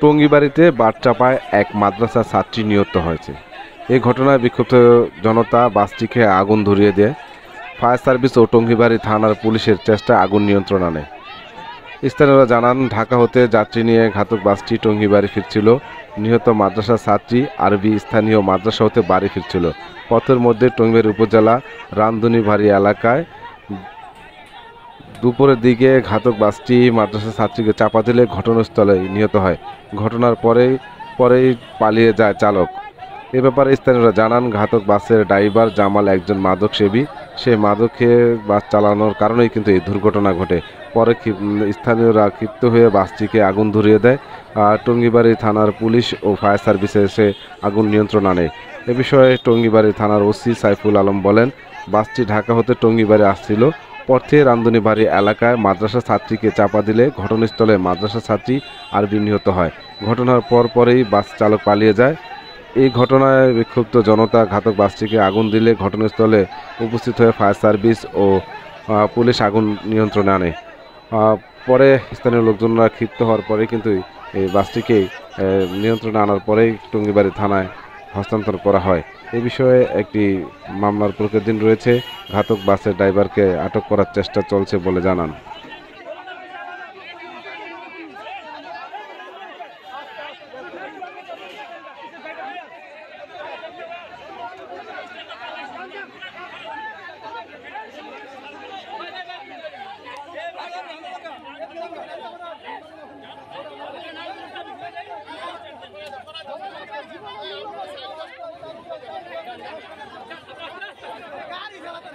টঙ্গীবাড়িতে বাস চাপায় এক মাদ্রাসার ছাত্রী নিহত হয়েছে। এই ঘটনায় বিক্ষুব্ধ জনতা বাসটিকে আগুন ধরিয়ে দেয়। ফায়ার সার্ভিস ও টঙ্গীবাড়ি থানার পুলিশের চেষ্টায় আগুন নিয়ন্ত্রণ আনে। স্থানীয়রা জানান, ঢাকা হতে যাত্রী নিয়ে ঘাতক বাসটি টঙ্গীবাড়ি ফিরছিল। নিহত মাদ্রাসার ছাত্রী আরবি স্থানীয় মাদ্রাসা হতে বাড়ি ফিরছিল। পথের মধ্যে টঙ্গীবাড়ি উপজেলা রামধুনীবাড়ি এলাকায় দুপুরের দিকে ঘাতক বাসটি মাদ্রাসার ছাত্রীকে চাপা দিলে ঘটনাস্থলে নিহত হয়। ঘটনার পরেই পালিয়ে যায় চালক। এ ব্যাপারে স্থানীয়রা জানান, ঘাতক বাসের ড্রাইভার জামাল একজন মাদক সেবী। সে মাদক খেয়ে বাস চালানোর কারণেই কিন্তু এই দুর্ঘটনা ঘটে। পরে স্থানীয়রা ক্ষিপ্ত হয়ে বাসটিকে আগুন ধরিয়ে দেয়। টঙ্গীবাড়ি থানার পুলিশ ও ফায়ার সার্ভিসে এসে আগুন নিয়ন্ত্রণ আনে। এ বিষয়ে টঙ্গীবাড়ি থানার ওসি সাইফুল আলম বলেন, বাসটি ঢাকা হতে টঙ্গীবাড়ি আসছিল। পথে রামধুনীবাড়ি এলাকায় মাদ্রাসা ছাত্রীকে চাপা দিলে ঘটনাস্থলে মাদ্রাসা ছাত্রী আরবি নিহত হয়। ঘটনার পরেই বাস চালক পালিয়ে যায়। এই ঘটনায় বিক্ষুব্ধ জনতা ঘাতক বাসটিকে আগুন দিলে ঘটনাস্থলে উপস্থিত হয়ে ফায়ার সার্ভিস ও পুলিশ আগুন নিয়ন্ত্রণে আনে। পরে স্থানীয় লোকজনরা ক্ষিপ্ত হওয়ার পরে কিন্তু এই বাসটিকে নিয়ন্ত্রণে আনার পরেই টঙ্গীবাড়ি থানায় হস্তান্তর করা হয়। এ বিষয়ে একটি মামলার প্রতিদিন রয়েছে। ঘাতক বাসের ড্রাইভারকে আটক করার চেষ্টা চলছে বলে জানান। গাড়ি চালাতে